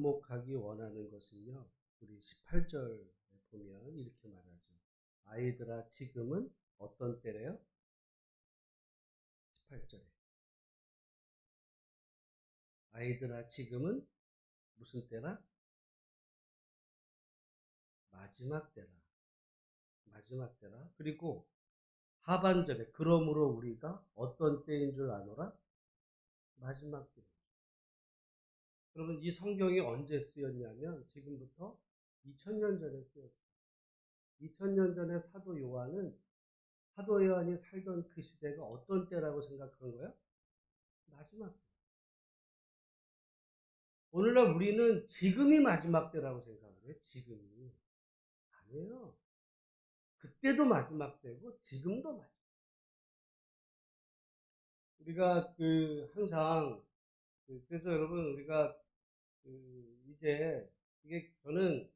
주목하기 원하는 것은요. 우리 18절에 보면 이렇게 말하죠. 아이들아 지금은 어떤 때래요? 18절에. 아이들아 지금은 무슨 때라? 마지막 때라. 마지막 때라. 그리고 하반절에 그러므로 우리가 어떤 때인 줄 아노라? 마지막 때. 여러분 이 성경이 언제 쓰였냐면 지금부터 2000년 전에 쓰였어요. 2000년 전에 사도 요한이 살던 그 시대가 어떤 때라고 생각한 거예요? 마지막 때. 오늘날 우리는 지금이 마지막 때라고 생각을 해요. 지금이. 아니에요. 그때도 마지막 때고 지금도 마지막 때. 우리가 항상 그래서 여러분 우리가 이제 이게 저는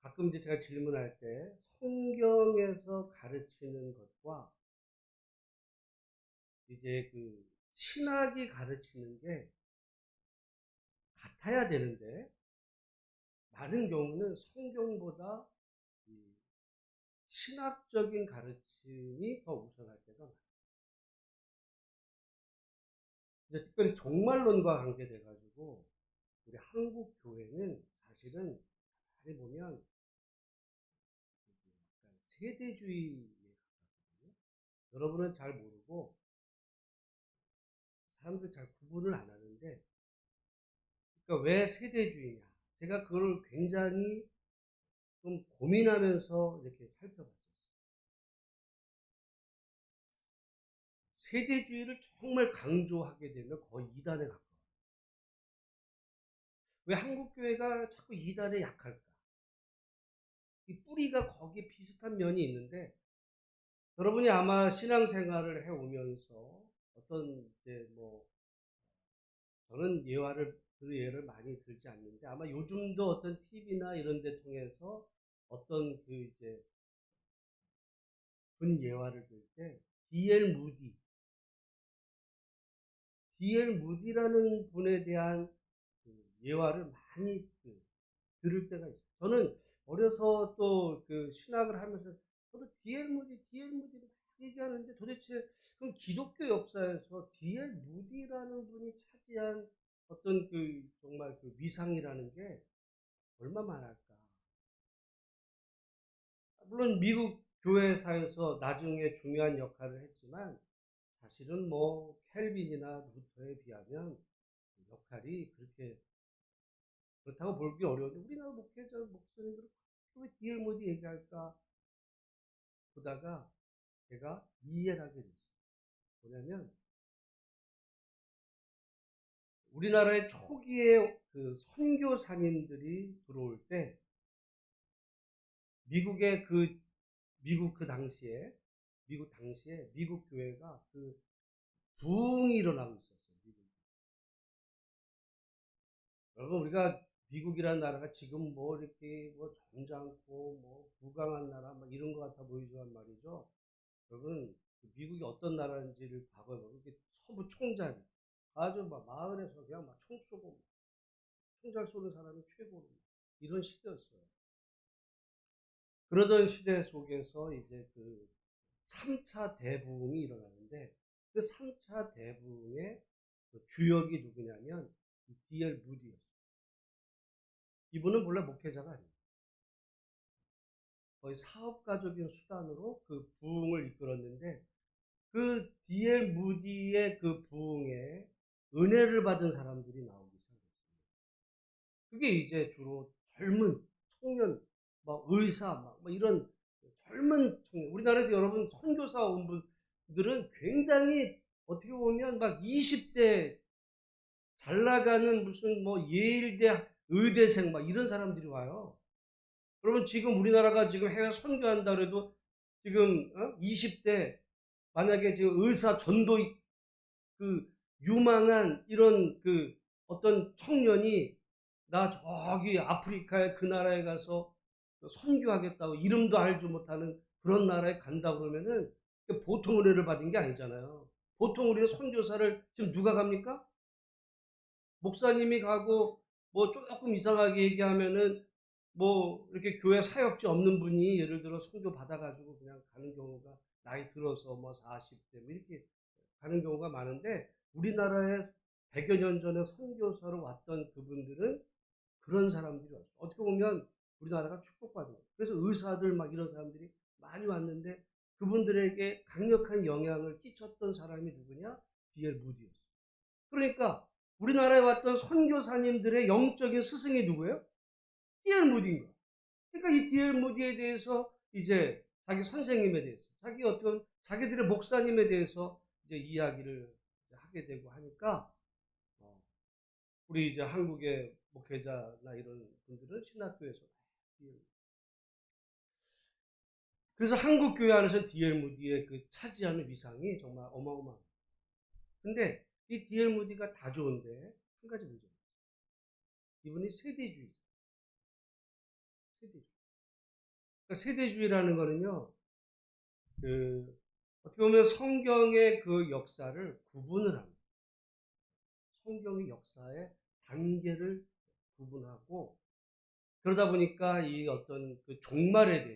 가끔 이제 제가 질문할 때 성경에서 가르치는 것과 이제 신학이 가르치는 게 같아야 되는데 많은 경우는 성경보다 이 신학적인 가르침이 더 우선할 때가 많아요. 이제 특별히 종말론과 관계돼 가지고 우리 한국 교회는 사실은 가만히 보면 약간 세대주의에 가깝거든요. 여러분은 잘 모르고 사람들 잘 구분을 안 하는데, 그러니까 왜 세대주의냐? 제가 그걸 굉장히 좀 고민하면서 이렇게 살펴봤어요. 세대주의를 정말 강조하게 되면 거의 이단에 가까워요. 왜 한국 교회가 자꾸 이단에 약할까? 이 뿌리가 거기에 비슷한 면이 있는데, 여러분이 아마 신앙생활을 해오면서 어떤 이제 저는 그 예를 많이 들지 않는데 아마 요즘도 어떤 TV나 이런 데 통해서 어떤 이제 분 예화를 들 때 D.L. 무디라는 분에 대한 예화를 많이 들을 때가 있어요. 저는 어려서 또 신학을 하면서 저도 D.L. 무디 막 얘기하는데 도대체 그럼 기독교 역사에서 D.L. 무디라는 분이 차지한 어떤 정말 위상이라는 게 얼마만할까? 물론 미국 교회사에서 나중에 중요한 역할을 했지만 사실은 켈빈이나 루터에 비하면 역할이 그렇게 그렇다고 보기 어려운데 우리나라 목사님들은 왜 D.L. 모디 얘기할까 보다가 제가 이해를 하게 됐어요. 뭐냐면 우리나라의 초기에 선교사님들이 들어올 때 미국 당시에 미국 교회가 부흥이 일어나고 있었어요. 여러분 우리가 미국이라는 나라가 지금 이렇게 점잖고 부강한 나라 이런 것 같아 보이지만 말이죠. 여러분 미국이 어떤 나라인지를 과거에 보면 서부 총장이 아주 마을에서 그냥 총 쏘고 총 잘 쏘는 사람이 최고로 이런 시대였어요. 그러던 시대 속에서 이제 3차 대부흥이 일어나는데 그 3차 대부흥의 주역이 누구냐면 D.L. 무디였어요. 이분은 원래 목회자가 아니에요. 거의 사업가적인 수단으로 그 부흥을 이끌었는데 그 D.L. 무디의 그 부흥에 은혜를 받은 사람들이 나오기 시작했습니다. 그게 이제 주로 젊은 청년, 의사, 이런 젊은 청년. 우리나라에도 여러분 선교사 온 분들은 굉장히 어떻게 보면 20대 잘 나가는 무슨 예일대 의대생 이런 사람들이 와요. 여러분 지금 우리나라가 지금 해외 선교한다 그래도 지금 20대 만약에 지금 의사 전도 유망한 이런 어떤 청년이 나 저기 아프리카의 그 나라에 가서 선교하겠다고 이름도 알지 못하는 그런 나라에 간다 그러면은 보통 은혜를 받은 게 아니잖아요. 보통 우리는 선교사를 지금 누가 갑니까? 목사님이 가고 뭐 조금 이상하게 얘기하면은 뭐 이렇게 교회 사역지 없는 분이 예를 들어 선교 받아가지고 그냥 가는 경우가 나이 들어서 뭐 40대 뭐 이렇게 가는 경우가 많은데 우리나라에 100여 년 전에 선교사로 왔던 그분들은 그런 사람들이 왔어요. 어떻게 보면 우리나라가 축복받은 거예요. 그래서 의사들 막 이런 사람들이 많이 왔는데 그분들에게 강력한 영향을 끼쳤던 사람이 누구냐? D.L. 무디였어요. 그러니까 우리나라에 왔던 선교사님들의 영적인 스승이 누구예요? D.L. 무디인 거예요. 그러니까 이 D.L. 무디에 대해서 이제 자기 선생님에 대해서 자기 어떤 자기들의 목사님에 대해서 이제 이야기를 하게 되고 하니까 우리 이제 한국의 목회자나 이런 분들은 신학교에서 그래서 한국 교회 안에서 D.L. 무디의 그 차지하는 위상이 정말 어마어마합니다. 근데 이 D.L. 무디가 다 좋은데 한 가지 문제가 있어요. 이분이 세대주의. 그러니까 세대주의라는 거는요, 어떻게 보면 성경의 그 역사를 구분을 합니다. 성경의 역사의 단계를 구분하고 그러다 보니까 이 어떤 그 종말에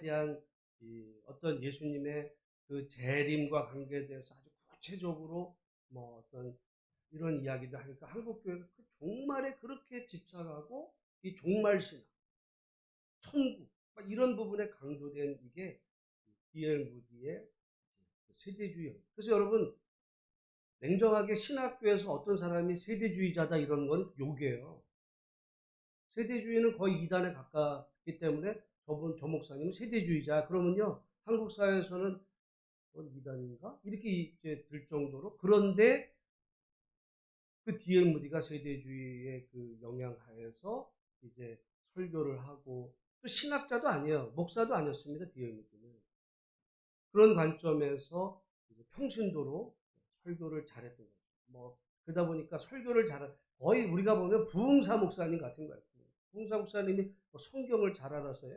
대한 이 어떤 예수님의 그 재림과 관계에 대해서 아주 구체적으로 뭐 어떤 이런 이야기도 하니까 한국 교회가 그 종말에 그렇게 집착하고 이 종말 신앙, 천국 이런 부분에 강조된 이게 D.L. 무디의 세대주의. 그래서 여러분 냉정하게 신학교에서 어떤 사람이 세대주의자다 이런 건 욕이에요. 세대주의는 거의 이단에 가깝기 때문에 저 목사님은 세대주의자 그러면요 한국 사회에서는 이단인가 이렇게 이제 들 정도로 그런데 그 D.L. 무디가 세대주의의 그 영향 하에서 이제 설교를 하고 또 신학자도 아니에요. 목사도 아니었습니다. D.L. 무디는 그런 관점에서 이제 평신도로 설교를 잘했던 거죠. 뭐 그러다 보니까 설교를 잘 거의 우리가 보면 부흥사 목사님 같은 거예요. 부흥사 목사님이 뭐 성경을 잘 알아서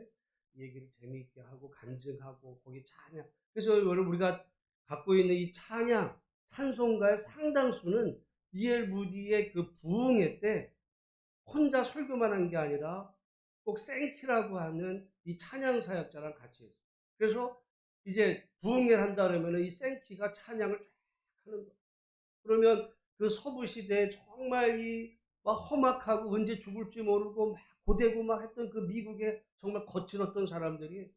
얘기를 재미있게 하고 간증하고 거기 찬양. 그래서 여러분 우리가 갖고 있는 이 찬양 찬송가의 상당수는 D.L. 무디의 그 부흥회 때 혼자 설교만 한 게 아니라 꼭 생키라고 하는 이 찬양 사역자랑 같이 했어요. 그래서 이제 부흥회를 한다 그러면 이 생키가 찬양을 쫙 하는 거예요. 그러면 그 서부 시대에 정말 이 막 험악하고 언제 죽을지 모르고 막 고되고 막 했던 그 미국의 정말 거칠었던 사람들이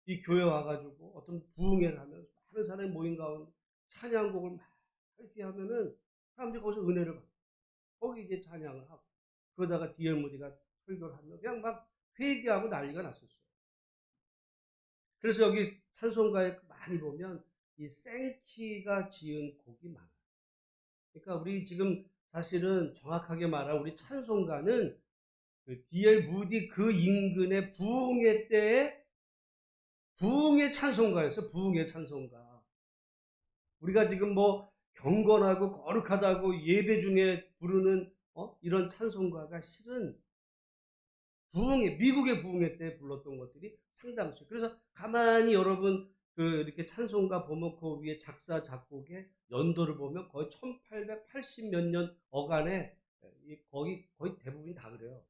이 교회 와가지고 어떤 부흥회를 하면 많은 사람이 모인 가운데 찬양곡을 막 이렇게 하면은 사람들이 거기서 은혜를 받고 거기 이제 찬양을 하고 그러다가 D.L. 무디가 설교를 하면 그냥 막 회개하고 난리가 났었어요. 그래서 여기 찬송가에 많이 보면 이 생키가 지은 곡이 많아요. 그러니까 우리 지금 사실은 정확하게 말하면 우리 찬송가는 그 D.L. 무디 그 인근의 부흥회 때의 부흥의 찬송가였어. 부흥의 찬송가. 우리가 지금 뭐 경건하고 거룩하다고 예배 중에 부르는 이런 찬송가가 실은 부흥회, 미국의 부흥회 때 불렀던 것들이 상당수. 그래서 가만히 여러분 그 이렇게 찬송가 보면 그 위에 작사 작곡의 연도를 보면 거의 1880 몇 년 어간에 거의 대부분이 다 그래요.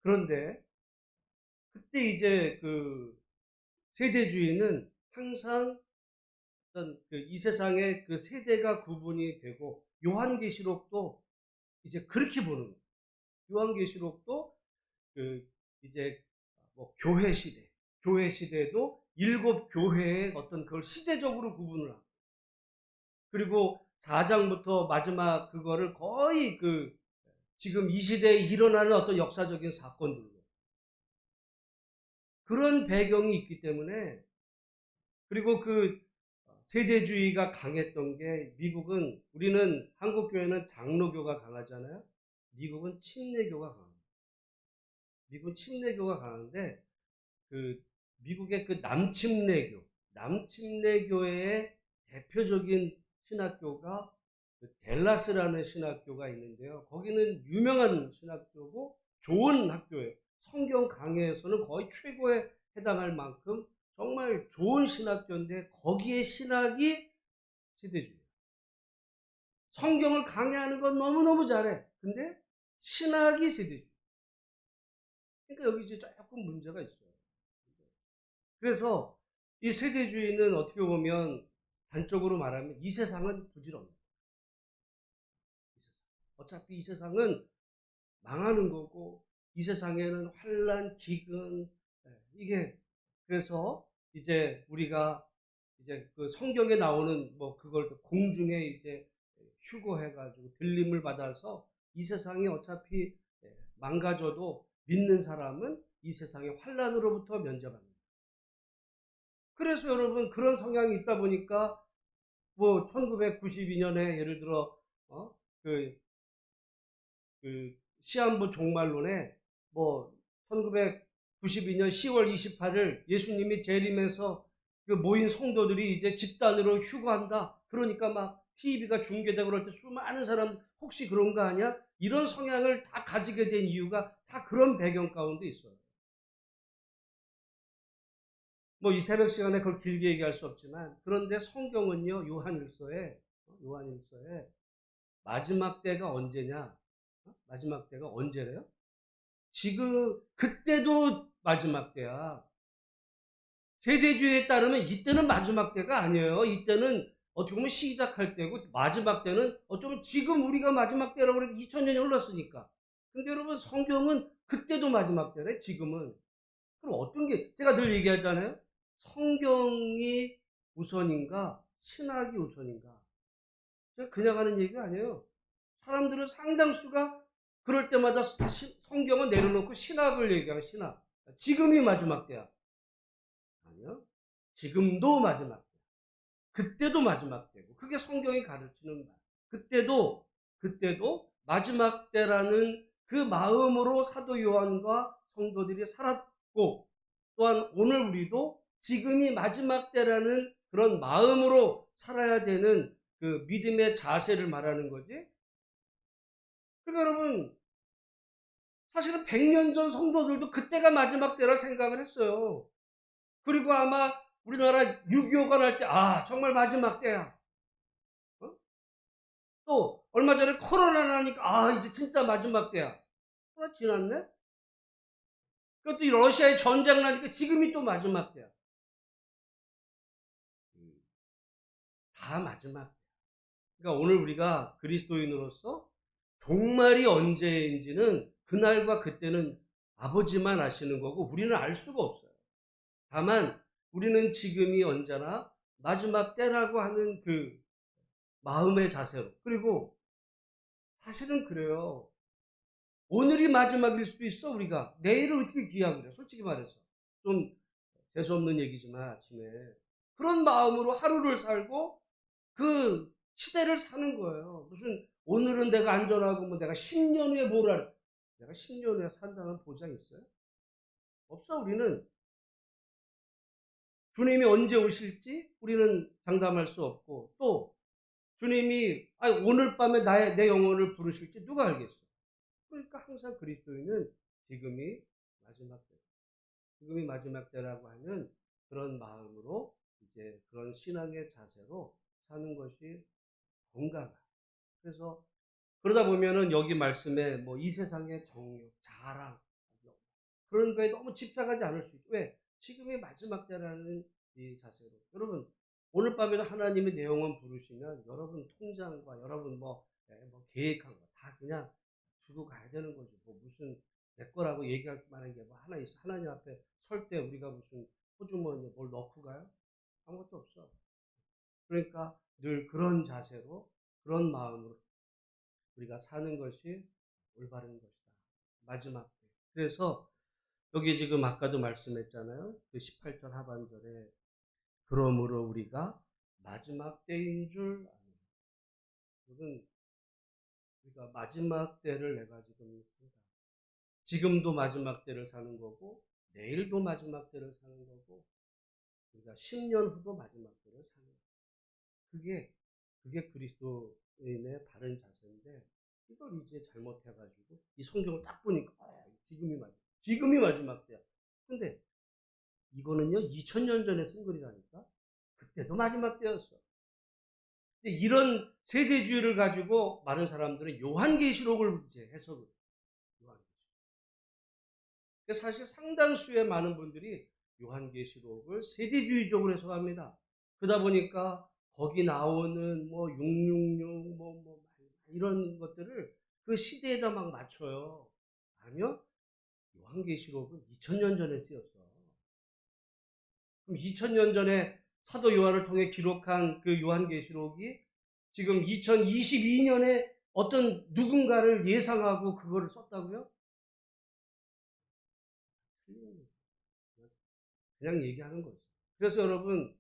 그런데 그때 이제 그 세대주의는 항상 어떤 이 세상의 그 세대가 구분이 되고 요한계시록도 이제 그렇게 보는 거예요. 요한계시록도 그 이제 뭐 교회 시대도 일곱 교회의 어떤 그걸 시대적으로 구분을 하고 그리고 4장부터 마지막 그거를 거의 그 지금 이 시대에 일어나는 어떤 역사적인 사건들로 그런 배경이 있기 때문에 그리고 그 세대주의가 강했던 게 미국은 우리는 한국 교회는 장로교가 강하잖아요. 미국은 침례교가 강합니다. 미국은 침례교가 강한데 그 미국의 그 남침례교의 대표적인 신학교가 그 댈라스라는 신학교가 있는데요. 거기는 유명한 신학교고 좋은 학교예요. 성경 강해에서는 거의 최고에 해당할 만큼 정말 좋은 신학교인데 거기에 신학이 세대주의예요. 성경을 강의하는 건 너무너무 잘해. 근데 신학이 세대주의. 그러니까 여기 이제 조금 문제가 있어요. 그래서 이 세대주의는 어떻게 보면 단적으로 말하면 이 세상은 부질없는. 어차피 이 세상은 망하는 거고 이 세상에는 환란, 기근 이게 그래서 이제 우리가 이제 그 성경에 나오는 뭐 그걸 공중에 이제 휴거해가지고 들림을 받아서 이 세상이 어차피 망가져도 믿는 사람은 이 세상의 환란으로부터 면제받는다. 그래서 여러분 그런 성향이 있다 보니까 뭐 1992년에 예를 들어 그 시한부 종말론에 뭐 1992년 10월 28일 예수님이 재림해서 그 모인 성도들이 이제 집단으로 휴거한다. 그러니까 막 TV가 중계되고 그럴 때 수많은 사람 혹시 그런 거 아니야? 이런 성향을 다 가지게 된 이유가 다 그런 배경 가운데 있어요. 뭐 이 새벽 시간에 그걸 길게 얘기할 수 없지만 그런데 성경은요 요한일서에 마지막 때가 언제냐? 마지막 때가 언제래요? 지금 그때도 마지막 때야. 세대주의에 따르면 이때는 마지막 때가 아니에요. 이때는 어떻게 보면 시작할 때고 마지막 때는 어쩌면 지금 우리가 마지막 때라고 그래도 2000년이 흘렀으니까. 근데 여러분 성경은 그때도 마지막 때래 지금은. 그럼 어떤 게 제가 늘 얘기하잖아요. 성경이 우선인가 신학이 우선인가. 제가 그냥 하는 얘기가 아니에요. 사람들은 상당수가 그럴 때마다 성경을 내려놓고 신학을 얘기하고 신학. 지금이 마지막 때야. 아니요. 지금도 마지막 때. 그때도 마지막 때고. 그게 성경이 가르치는 말. 그때도 마지막 때라는 그 마음으로 사도 요한과 성도들이 살았고 또한 오늘 우리도 지금이 마지막 때라는 그런 마음으로 살아야 되는 그 믿음의 자세를 말하는 거지. 그러니까 여러분 사실은 100년 전 성도들도 그때가 마지막 때라 생각을 했어요. 그리고 아마 우리나라 6.25가 날 때, 정말 마지막 때야. 또, 얼마 전에 코로나 나니까, 이제 진짜 마지막 때야. 코로나 지났네? 그것도 러시아의 전쟁 나니까 지금이 또 마지막 때야. 다 마지막 때야. 그러니까 오늘 우리가 그리스도인으로서 종말이 언제인지는 그날과 그때는 아버지만 아시는 거고 우리는 알 수가 없어요. 다만 우리는 지금이 언제나 마지막 때라고 하는 그 마음의 자세로. 그리고 사실은 그래요. 오늘이 마지막일 수도 있어 우리가. 내일을 어떻게 기약을 해. 솔직히 말해서. 좀 재수없는 얘기지만 아침에. 그런 마음으로 하루를 살고 그 시대를 사는 거예요. 무슨 오늘은 내가 안전하고 뭐 내가 10년 후에 뭘 할. 내가 10년 후에 산다는 보장 있어요? 없어. 우리는 주님이 언제 오실지 우리는 장담할 수 없고 또 주님이 오늘 밤에 내 영혼을 부르실지 누가 알겠어. 그러니까 항상 그리스도인은 지금이 마지막 때, 지금이 마지막 때라고 하는 그런 마음으로 이제 그런 신앙의 자세로 사는 것이 건강하다. 그래서 그러다 보면은 여기 말씀에 뭐 이 세상의 정욕, 자랑 그런 거에 너무 집착하지 않을 수 있고 왜? 지금이 마지막 때라는 이 자세로 여러분 오늘 밤에도 하나님의 내용을 부르시면 여러분 통장과 여러분 뭐 계획한 거 다 그냥 두고 가야 되는 거죠. 뭐 무슨 내 거라고 얘기할 만한 게 뭐 하나 있어. 하나님 앞에 설 때 우리가 무슨 호주머니에 뭘 넣고 가요? 아무것도 없어. 그러니까 늘 그런 자세로 그런 마음으로 우리가 사는 것이 올바른 것이다. 마지막 때. 그래서 여기 지금 아까도 말씀했잖아요. 그 18절 하반절에 그러므로 우리가 마지막 때인 줄 아는. 이건 우리가 마지막 때를 내가 지금 산다. 지금도 마지막 때를 사는 거고 내일도 마지막 때를 사는 거고 우리가 10년 후도 마지막 때를 사는 거고 그게 그리스도인의 바른 자세인데 이걸 이제 잘못해가지고 이 성경을 딱 보니까 지금이 마지막 때야. 근데 이거는요 2000년 전에 쓴 글이라니까 그때도 마지막 때였어. 근데 이런 세대주의를 가지고 많은 사람들은 요한계시록을 이제 해석을 해요. 요한계시록. 사실 상당수의 많은 분들이 요한계시록을 세대주의적으로 해석합니다. 그러다 보니까 거기 나오는 뭐 666, 이런 것들을 그 시대에다 막 맞춰요. 아니요. 요한계시록은 2000년 전에 쓰였어. 그럼 2000년 전에 사도 요한을 통해 기록한 그 요한계시록이 지금 2022년에 어떤 누군가를 예상하고 그거를 썼다고요? 그냥 얘기하는 거죠. 그래서 여러분,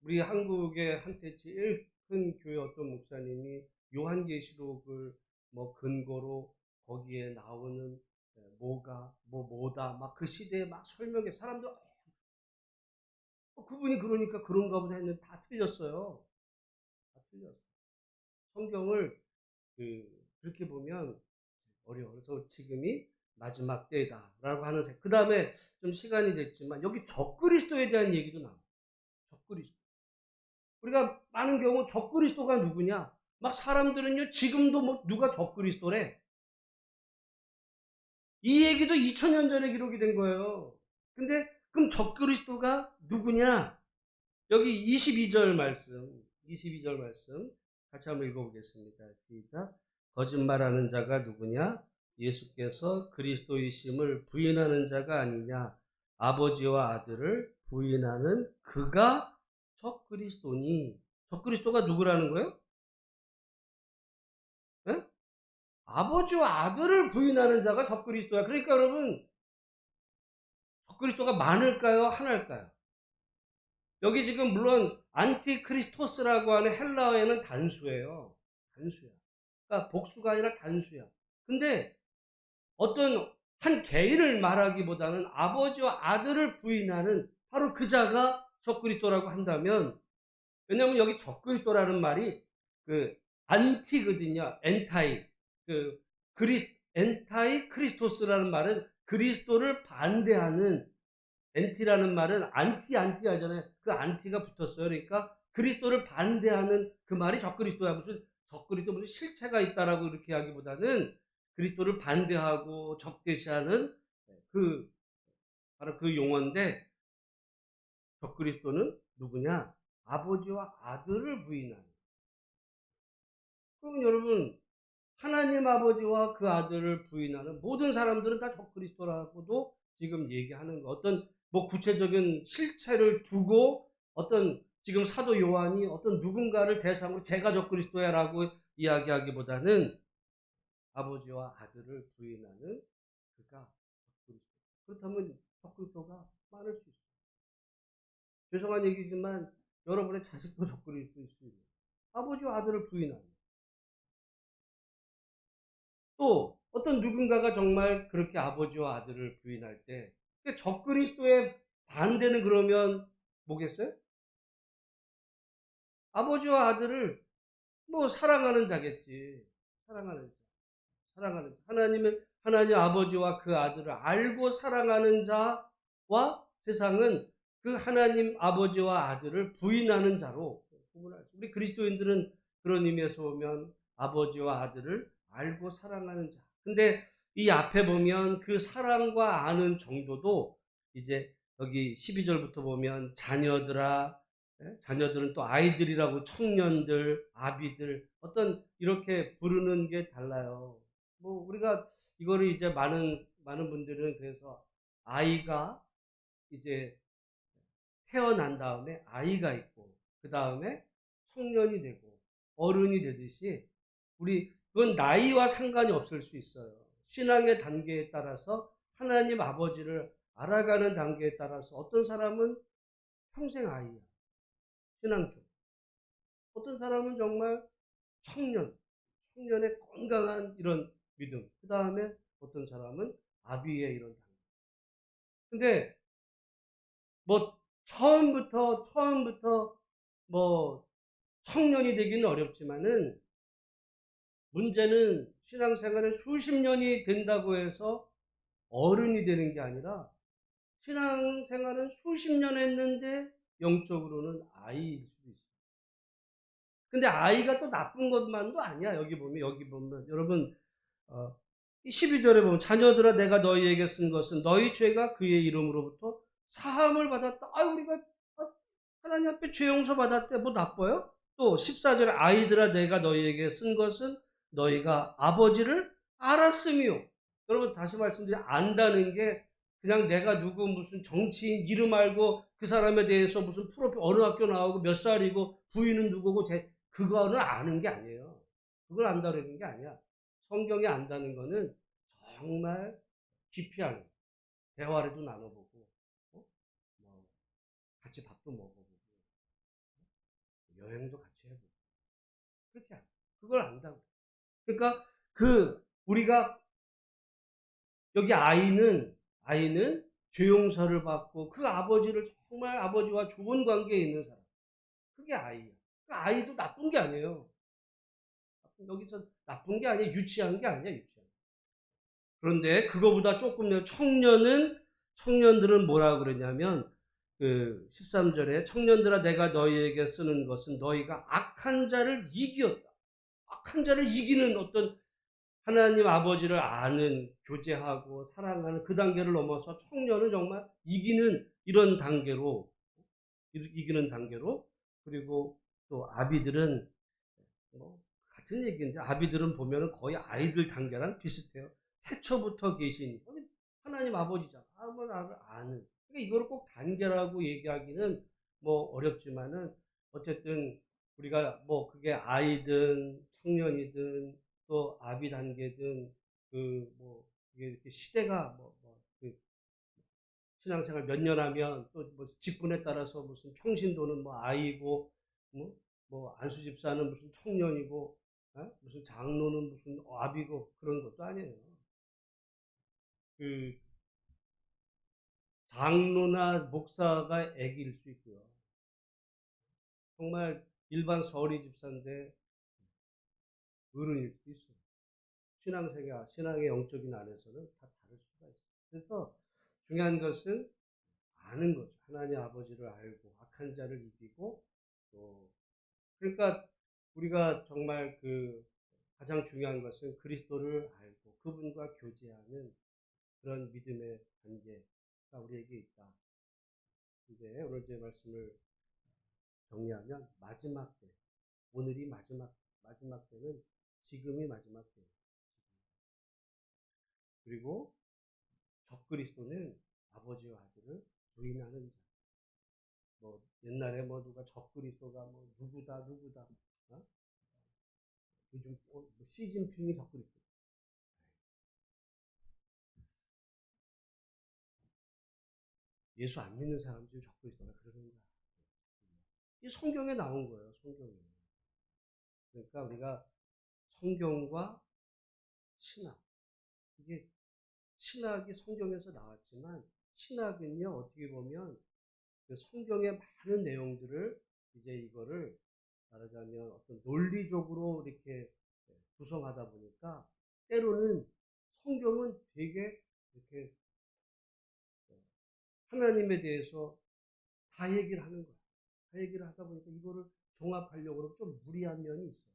우리 한국의 한때 제일 큰 교회 어떤 목사님이 요한계시록을 뭐 근거로 거기에 나오는 뭐다 막 그 시대에 막 설명해 사람들 그분이 그러니까 그런가 보다 했는데 다 틀렸어요. 다 틀렸어. 성경을 그렇게 보면 어려워서 지금이 마지막 때다라고 하는 그 다음에 좀 시간이 됐지만 여기 적그리스도에 대한 얘기도 나와요. 적그리스도. 우리가 많은 경우 적그리스도가 누구냐? 막 사람들은요 지금도 뭐 누가 적그리스도래? 이 얘기도 2000년 전에 기록이 된 거예요. 근데 그럼 적그리스도가 누구냐? 여기 22절 말씀 같이 한번 읽어보겠습니다. 시작. 거짓말하는 자가 누구냐? 예수께서 그리스도이심을 부인하는 자가 아니냐? 아버지와 아들을 부인하는 그가 적그리스도니. 적그리스도가 누구라는 거예요? 네? 아버지와 아들을 부인하는 자가 적그리스도야. 그러니까 여러분, 적그리스도가 많을까요? 하나일까요? 여기 지금 물론 안티크리스토스라고 하는 헬라어에는 단수예요. 단수야. 그러니까 복수가 아니라 단수야. 근데 어떤 한 개인을 말하기보다는 아버지와 아들을 부인하는 바로 그 자가 적그리스도라고 한다면, 왜냐하면 여기 적그리스도라는 말이 그 안티거든요. 엔타이. 그 엔타이 크리스토스라는 말은 그리스도를 반대하는, 엔티라는 말은 안티 하잖아요. 그 안티가 붙었어요. 그러니까 그리스도를 반대하는 그 말이 적그리스도야. 무슨 적그리스도 무슨 실체가 있다라고 이렇게 하기보다는 그리스도를 반대하고 적대시하는 그 바로 그 용어인데, 적그리스도는 누구냐? 아버지와 아들을 부인하는. 그럼 여러분, 하나님 아버지와 그 아들을 부인하는 모든 사람들은 다 적그리스도라고도 지금 얘기하는 거. 어떤 뭐 구체적인 실체를 두고 어떤 지금 사도 요한이 어떤 누군가를 대상으로 제가 적그리스도야라고 이야기하기보다는 아버지와 아들을 부인하는 그가 적그리스도. 그렇다면 적그리스도가 많을 수 있어요. 죄송한 얘기지만 여러분의 자식도 적그리스도일 수 있어요. 아버지와 아들을 부인하는. 또 어떤 누군가가 정말 그렇게 아버지와 아들을 부인할 때 적그리스도의 반대는 그러면 뭐겠어요? 아버지와 아들을 뭐 사랑하는 자겠지. 사랑하는 자. 사랑하는 자. 하나님 아버지와 그 아들을 알고 사랑하는 자와 세상은 그 하나님 아버지와 아들을 부인하는 자로 구분할 수. 우리 그리스도인들은 그런 의미에서 보면 아버지와 아들을 알고 사랑하는 자. 근데 이 앞에 보면 그 사랑과 아는 정도도 이제 여기 12절부터 보면 자녀들아, 자녀들은 또 아이들이라고, 청년들, 아비들, 어떤 이렇게 부르는 게 달라요. 뭐 우리가 이거를 이제 많은 분들은 그래서 아이가 이제 태어난 다음에 아이가 있고 그 다음에 청년이 되고 어른이 되듯이 우리 그건 나이와 상관이 없을 수 있어요. 신앙의 단계에 따라서 하나님 아버지를 알아가는 단계에 따라서 어떤 사람은 평생 아이야. 신앙 쪽. 어떤 사람은 정말 청년의 건강한 이런 믿음. 그 다음에 어떤 사람은 아비의 이런 단계. 근데 뭐 처음부터 뭐 청년이 되기는 어렵지만은 문제는 신앙생활에 수십 년이 된다고 해서 어른이 되는 게 아니라 신앙생활은 수십 년 했는데 영적으로는 아이일 수도 있어요. 근데 아이가 또 나쁜 것만도 아니야. 여기 보면 여러분 이 12절에 보면 자녀들아 내가 너희에게 쓴 것은 너희 죄가 그의 이름으로부터 사함을 받았다. 우리가 하나님 앞에 죄 용서 받았대. 뭐 나빠요? 또 14절에 아이들아 내가 너희에게 쓴 것은 너희가 아버지를 알았음이요. 여러분 다시 말씀드리면 안다는 게 그냥 내가 누구 무슨 정치인 이름 알고 그 사람에 대해서 무슨 프로필 어느 학교 나오고 몇 살이고 부인은 누구고 그거는 아는 게 아니에요. 그걸 안다는 게 아니야. 성경이 안다는 거는 정말 깊이 아는 대화라도 나눠보고 뭐 같이 밥도 먹어보고 여행도 같이 해보고 그렇게 알아. 그걸 안다고. 그러니까 우리가 여기 아이는 죄 용서를 받고 그 아버지를 정말 아버지와 좋은 관계에 있는 사람. 그게 아이야. 그 아이도 나쁜 게 아니에요. 여기서 나쁜 게 아니야. 유치한 게 아니야. 유치한. 그런데 그거보다 조금 더 청년들은 뭐라 그러냐면 13절에 청년들아 내가 너희에게 쓰는 것은 너희가 악한 자를 이기었다. 악한 자를 이기는 어떤 하나님 아버지를 아는, 교제하고 사랑하는 그 단계를 넘어서 청년은 정말 이기는 단계로 그리고 또 아비들은 뭐 같은 얘기인데 아비들은 보면은 거의 아이들 단계랑 비슷해요. 태초부터 계신 하나님 아버지잖아. 아는. 그러니까 이거를 꼭 단계라고 얘기하기는 뭐 어렵지만은 어쨌든 우리가 뭐 그게 아이든 청년이든 또 아비 단계든 이게 이렇게 시대가 신앙생활 몇 년 하면 또 뭐 직분에 따라서 무슨 평신도는 뭐 아이고 뭐 안수 집사는 무슨 청년이고 무슨 장로는 무슨 아비고 그런 것도 아니에요. 그 장로나 목사가 애기일 수 있고요. 정말 일반 서리 집사인데 어른일 수도 있어요. 신앙의 영적인 안에서는 다 다를 수가 있어요. 그래서 중요한 것은 아는 거죠. 하나님 아버지를 알고 악한 자를 이기고 또 그러니까 우리가 정말 가장 중요한 것은 그리스도를 알고 그분과 교제하는 그런 믿음의 단계가 우리에게 있다. 이제 오늘 제 말씀을 정리하면 마지막 때, 오늘이 마지막 때는 지금이 마지막 때예요. 그리고 적그리스도는 아버지와 아들을 부인하는 자. 뭐 옛날에 뭐 누가 적그리스도가 뭐 누구다 어? 요즘 뭐 시진핑이 적그리스도. 예수 안 믿는 사람들이 적그리스도가 그러는 거야. 이 성경에 나온 거예요. 성경에. 그러니까 우리가 성경과 신학 이게 신학이 성경에서 나왔지만 신학은요 어떻게 보면 그 성경의 많은 내용들을 이제 이거를 말하자면 어떤 논리적으로 이렇게 구성하다 보니까 때로는 성경은 되게 이렇게 하나님에 대해서 다 얘기를 하는 거야. 다 얘기를 하다 보니까 이거를 종합하려고 그러면 좀 무리한 면이 있어요.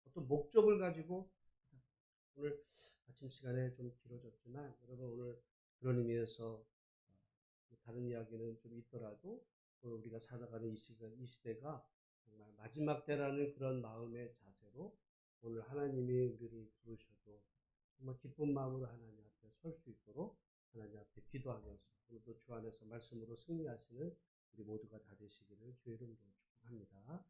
어떤 목적을 가지고 오늘 아침 시간에 좀 길어졌지만 여러분 오늘 그런 의미에서 다른 이야기는 좀 있더라도 우리가 살아가는 이 시대가 정말 마지막 때라는 그런 마음의 자세로 오늘 하나님이 우리를 부르셔도 정말 기쁜 마음으로 하나님 앞에 설 수 있도록 하나님 앞에 기도하면서 오늘도 주 안에서 말씀으로 승리하시는 우리 모두가 다 되시기를 주의 이름으로 축복합니다.